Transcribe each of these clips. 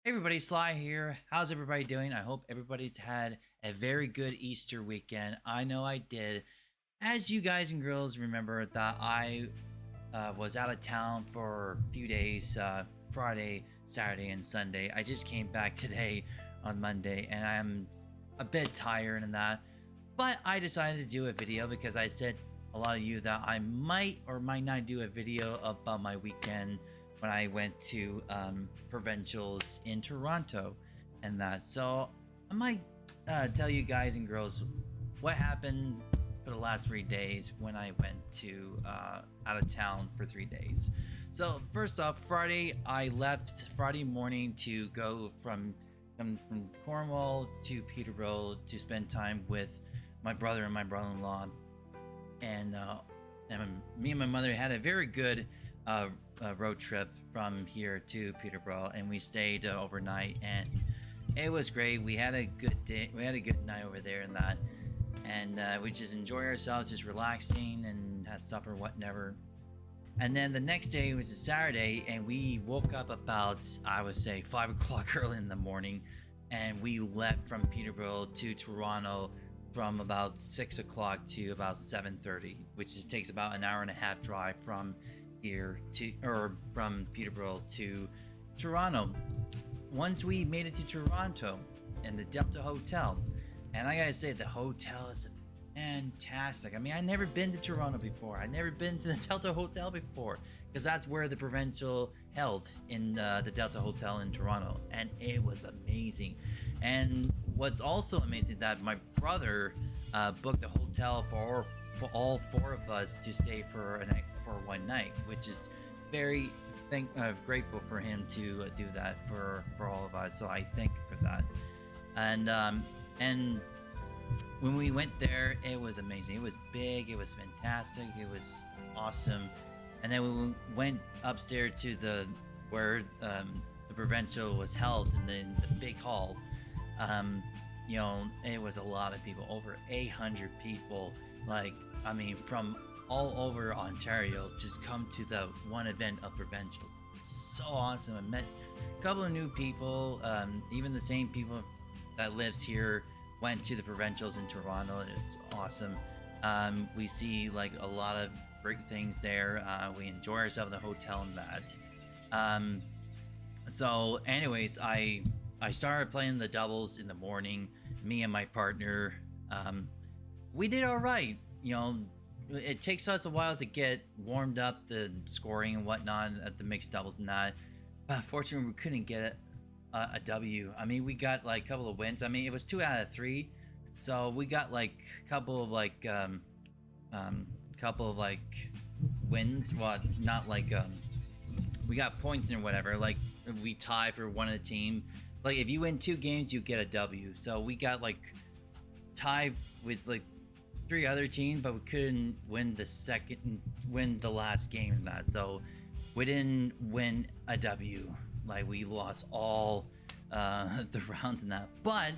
Hey everybody, Sly here. How's everybody doing? I hope everybody's had a very good Easter weekend. I know I did. As you guys and girls remember that I was out of town for a few days, Friday, Saturday, and Sunday. I just came back today on Monday and I'm a bit tired and that. But I decided to do a video because I said a lot of you that I might or might not do a video about my weekend when I went to provincials in Toronto and that. So I might tell you guys and girls what happened for the last 3 days when I went to out of town for 3 days. So first off, Friday I left Friday morning to go from Cornwall to Peterborough to spend time with my brother and my brother-in-law, and me and my mother had a very good road trip from here to Peterborough, and we stayed overnight, and it was great. We had a good day. We had a good night over there, and that, and we just enjoy ourselves, just relaxing and had supper, whatever. And then the next day was a Saturday, and we woke up about, I would say, 5 o'clock early in the morning, and we left from Peterborough to Toronto from about 6 o'clock to about 7:30, which just takes about an hour and a half drive from here to, or from Peterborough to Toronto. Once we made it to Toronto and the Delta Hotel, and I gotta say, the hotel is fantastic. I mean, I never been to Toronto before. I never been to the Delta Hotel before, because that's where the provincial held, in the Delta Hotel in Toronto, and it was amazing. And what's also amazing that my brother booked a hotel for all four of us to stay for one night, which is very grateful for him to do that for all of us. So I thank you for that. And when we went there, it was amazing. It was big. It was fantastic. It was awesome. And then we went upstairs to where the provincial was held, and then the big hall. It was a lot of people, over 800 people. Like, I mean, from all over Ontario, just come to the one event of provincials. So awesome. I met a couple of new people. Even the same people that lives here went to the provincials in Toronto. It's awesome. We see like a lot of great things there. We enjoy ourselves in the hotel and that. So anyways, I started playing the doubles in the morning. Me and my partner, we did all right. It takes us a while to get warmed up, the scoring and whatnot at the mixed doubles and that. But fortunately, we couldn't get a W. I mean, we got like a couple of wins. I mean, it was 2 out of 3, so we got like a couple of wins. Well, not like we got points and whatever. Like, we tie for one of the team. Like, if you win 2 games, you get a W. So we got like tied with like 3 other teams, but we couldn't win the last game in that. So we didn't win a W. Like, we lost all the rounds in that. But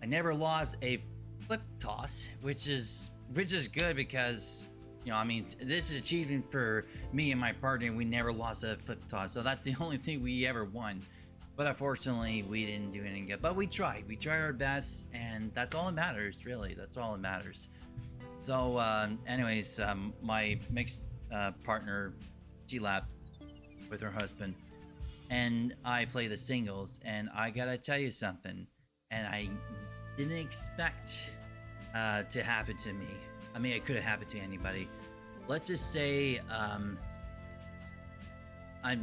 I never lost a flip toss, which is good, because I mean, this is achievement for me and my partner. We never lost a flip toss, so that's the only thing we ever won. But unfortunately, we didn't do anything good. But we tried our best, and that's all that matters, really. That's all that matters. So anyways, my mixed partner, she left with her husband, and I play the singles. And I gotta tell you something, and I didn't expect to happen to me. I mean, it could have happened to anybody. Let's just say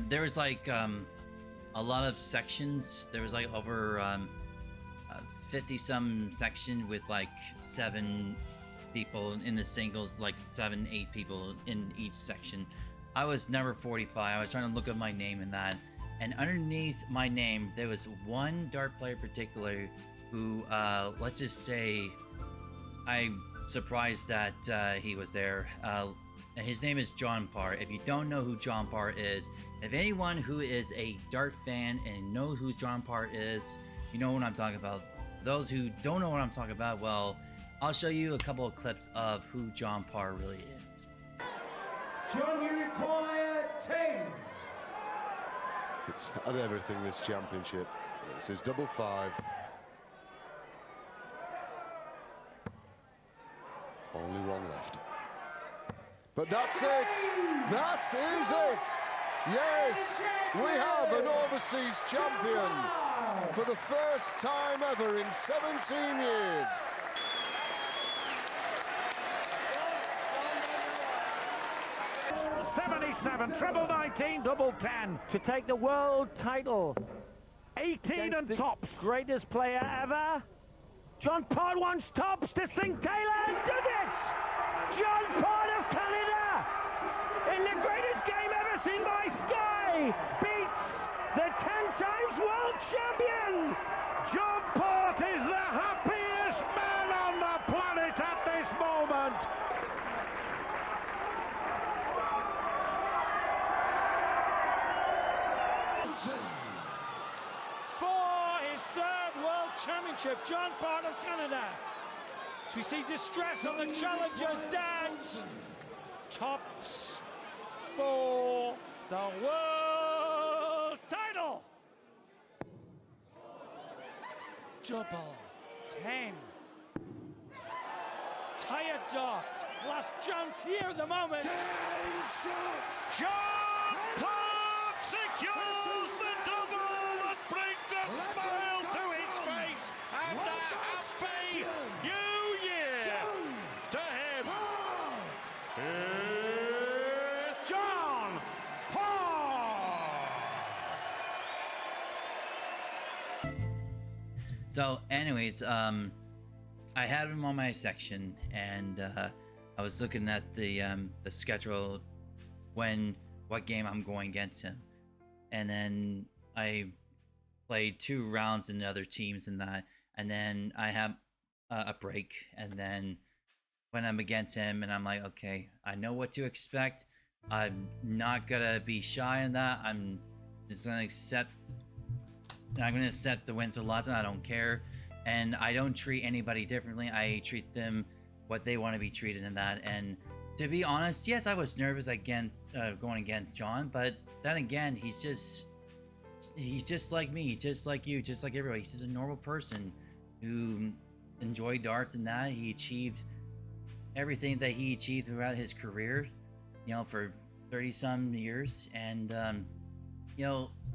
there was like a lot of sections. There was like over 50 some section with like 7 people in the singles, like 7-8 people in each section. I was number 45. I was trying to look up my name in that, and underneath my name there was one dart player in particular who, let's just say, I'm surprised that he was there. And his name is John Parr. If you don't know who John Parr is, if anyone who is a dart fan and knows who John Parr is, you know what I'm talking about. Those who don't know what I'm talking about, well, I'll show you a couple of clips of who John Parr really is. John, you require 10. It's had everything, this championship. This is double five. Only one left. But that's it! That is it! Yes, we have an overseas champion for the first time ever in 17 years. Treble 19, double 10 to take the world title. 18 and tops. Greatest player ever. John Paul wants tops to sink Taylor and does it! John Paul of Canada, in the greatest game ever seen by Sky, beats the 10 times world champion. John Port is the happiest man on the planet at this moment. For his third world championship, John Port of Canada. So we see distress on the challenger's stance. Tops for the world title. Double 10. Tired dot. Last chance here at the moment. 10 shots. John Port secures the double that brings a smile to his face and a happy New Year to him. Here's John Port. So anyways, I had him on my section, and I was looking at the schedule what game I'm going against him, and then I played 2 rounds in the other teams and that, and then I have a break, and then when I'm against him, and I'm like, okay, I know what to expect. I'm not gonna be shy on that. I'm just gonna accept. I'm gonna accept the wins and losses. I don't care. And I don't treat anybody differently. I treat them what they want to be treated in that. And to be honest, yes, I was nervous against going against John, but then again, he's just like me, just like you, just like everybody. He's just a normal person who enjoyed darts and that. He achieved everything that he achieved throughout his career, for 30-some years. And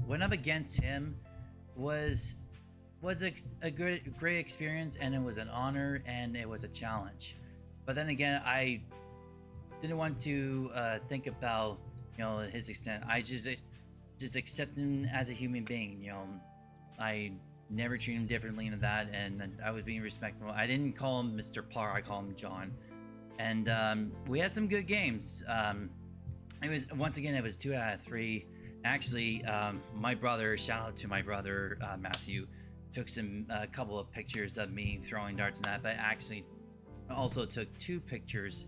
when I'm against him was a great experience, and it was an honor, and it was a challenge. But then again, I didn't want to think about his extent. I just accept him as a human being. I never treat him differently in that, and I was being respectful. I didn't call him Mr. Parr. I call him John. And we had some good games. It was 2 out of 3. Actually, my brother, shout out to my brother Matthew, took a couple of pictures of me throwing darts and that, but actually also took 2 pictures.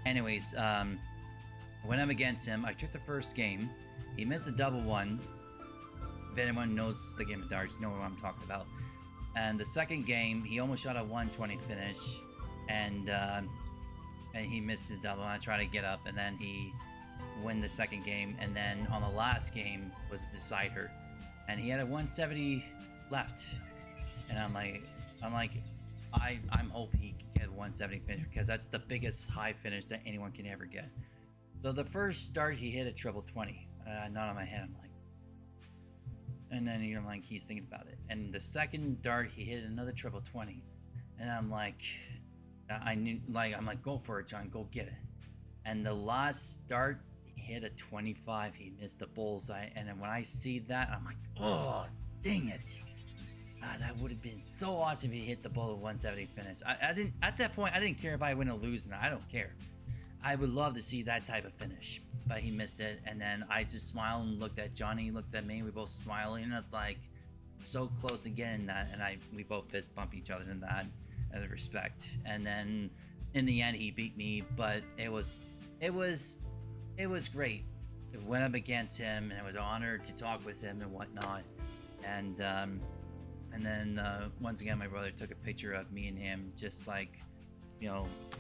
Anyways, when I'm against him, I took the first game. He missed a double 1. If anyone knows the game of darts, you know what I'm talking about. And the second game, he almost shot a 120 finish, and he missed his double. And I tried to get up, and then he win the second game. And then on the last game was the decider, and he had a 170 left, and I'm hoping he can get a 170 finish, because that's the biggest high finish that anyone can ever get. So the first start, he hit a treble 20. Not on my head. I'm like, And then he's thinking about it. And the second dart, he hit another triple 20. And I'm like, I'm like, go for it, John, go get it. And the last dart, he hit a 25. He missed the bullseye. And then when I see that, I'm like, oh, dang it. That would have been so awesome if he hit the ball at 170 finish. I didn't, at that point, I didn't care if I win or lose. I don't care. I would love to see that type of finish, but he missed it. And then I just smiled and looked at Johnny, looked at me. We both smiling, and it's like so close again. That, and we both fist bump each other in that out of respect. And then in the end, he beat me, but it was great. It went up against him, and it was an honor to talk with him and whatnot. And then once again, my brother took a picture of me and him, just like,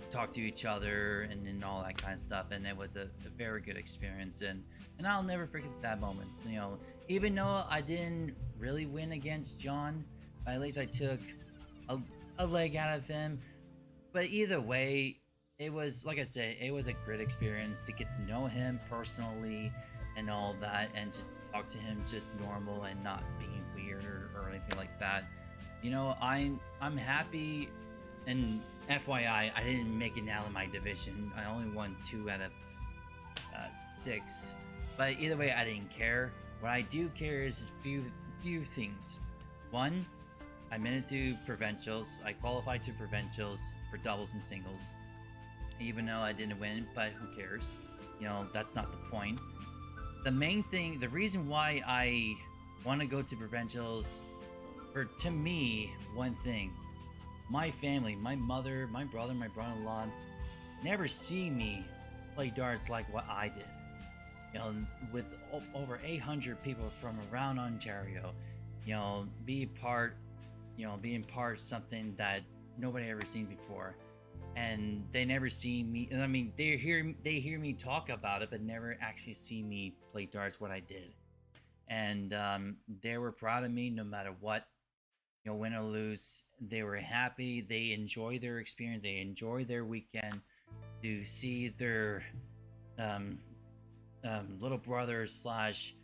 talk to each other and all that kind of stuff. And it was a very good experience, and I'll never forget that moment. Even though I didn't really win against John, at least I took a leg out of him. But either way, it was, like I said, it was a great experience to get to know him personally and all that, and just to talk to him just normal and not being weird or anything like that. I'm happy. And FYI, I didn't make it out of my division. I only won 2 out of 6. But either way, I didn't care. What I do care is a few things. One, I made it to provincials. I qualified to provincials for doubles and singles, even though I didn't win. But who cares? That's not the point. The main thing, the reason why I want to go to provincials, to me, one thing. My family, my mother, my brother, my brother-in-law, never see me play darts like what I did. With over 800 people from around Ontario, being part of something that nobody ever seen before, and they never see me. I mean, they hear me talk about it, but never actually see me play darts what I did. And they were proud of me no matter what. Win or lose, they were happy. They enjoy their experience. They enjoy their weekend to see their little brother slash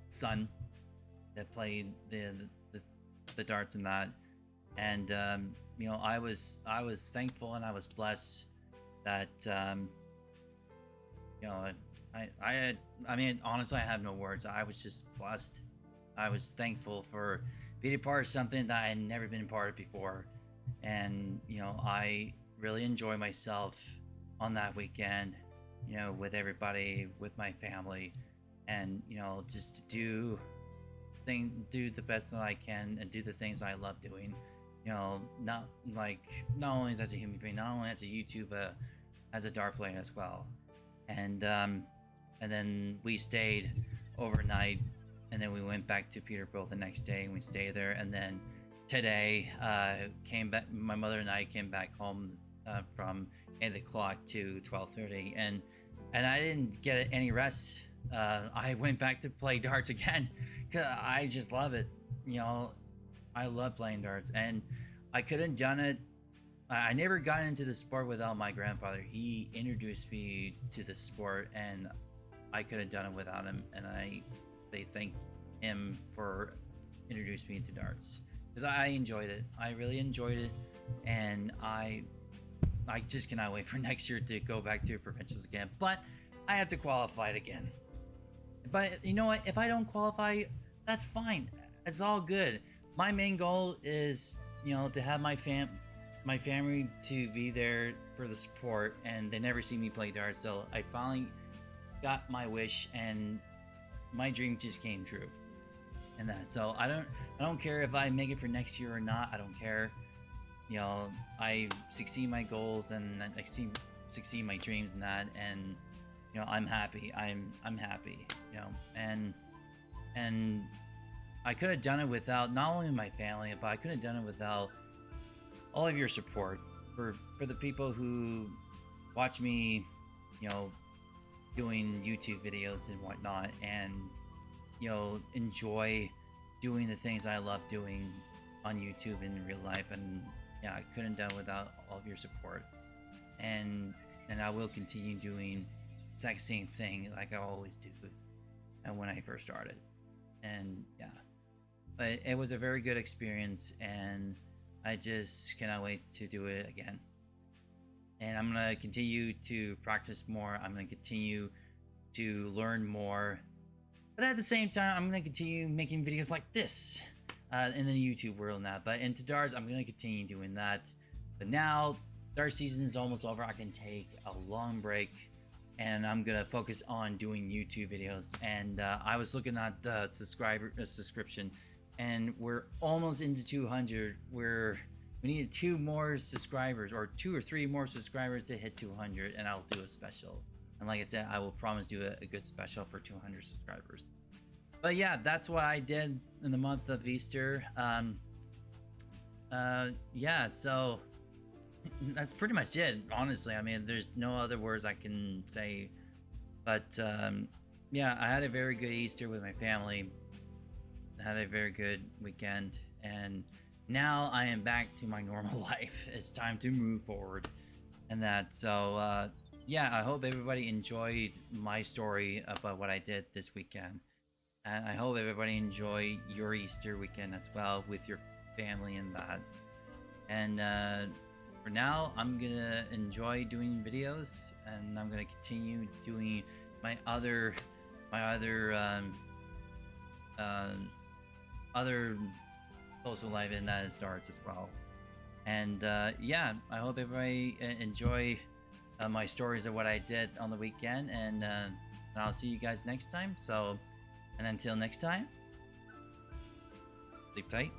son that played the darts and that. And I was thankful, and I was blessed that I mean, honestly, I have no words. I was just blessed. I was thankful for being a part of something that I had never been a part of before. And, I really enjoy myself on that weekend, with everybody, with my family, and, just to do the best that I can and do the things I love doing, not only as a human being, not only as a YouTuber, as a dart player as well. And then we stayed overnight. And then we went back to Peterborough the next day, and we stayed there. And then today, came back. My mother and I came back home from 8 o'clock to 12:30, and I didn't get any rest. I went back to play darts again because I just love it. I love playing darts, and I couldn't done it. I never got into the sport without my grandfather. He introduced me to the sport, and I could have done it without him. And they thank him for introducing me to darts, because I enjoyed it. I really enjoyed it, and I just cannot wait for next year to go back to provincials again. But I have to qualify it again. But you know what? If I don't qualify, that's fine. It's all good. My main goal is, to have my family to be there for the support, and they never see me play darts. So I finally got my wish, and my dream just came true. And that, so I don't care if I make it for next year or not. I don't care. I succeed my goals, and I succeed my dreams and that, and I'm happy. I'm happy. And I could have done it without not only my family, but I could have done it without all of your support for the people who watch me, doing YouTube videos and whatnot, and enjoy doing the things I love doing on YouTube in real life. And I couldn't done without all of your support, and I will continue doing the exact same thing like I always do. when I first started. And yeah, but it was a very good experience, and I just cannot wait to do it again. And I'm gonna continue to practice more. I'm gonna continue to learn more, but at the same time, I'm gonna continue making videos like this in the YouTube world now. But into darts, I'm gonna continue doing that. But now, dart season is almost over. I can take a long break, and I'm gonna focus on doing YouTube videos. And I was looking at the subscription, and we're almost into 200. We need 2 more subscribers, or 2 or 3 more subscribers to hit 200, and I'll do a special. And like I said, I will promise do a good special for 200 subscribers. But yeah, that's what I did in the month of Easter. Yeah, so that's pretty much it, honestly. I mean, there's no other words I can say. But yeah, I had a very good Easter with my family. I had a very good weekend, and now I am back to my normal life. It's time to move forward and that. So yeah, I hope everybody enjoyed my story about what I did this weekend, and I hope everybody enjoyed your Easter weekend as well with your family and that. And for now, I'm gonna enjoy doing videos, and I'm gonna continue doing my other social life, and that is darts as well. And yeah, I hope everybody enjoy my stories of what I did on the weekend, and I'll see you guys next time. So, and until next time, sleep tight.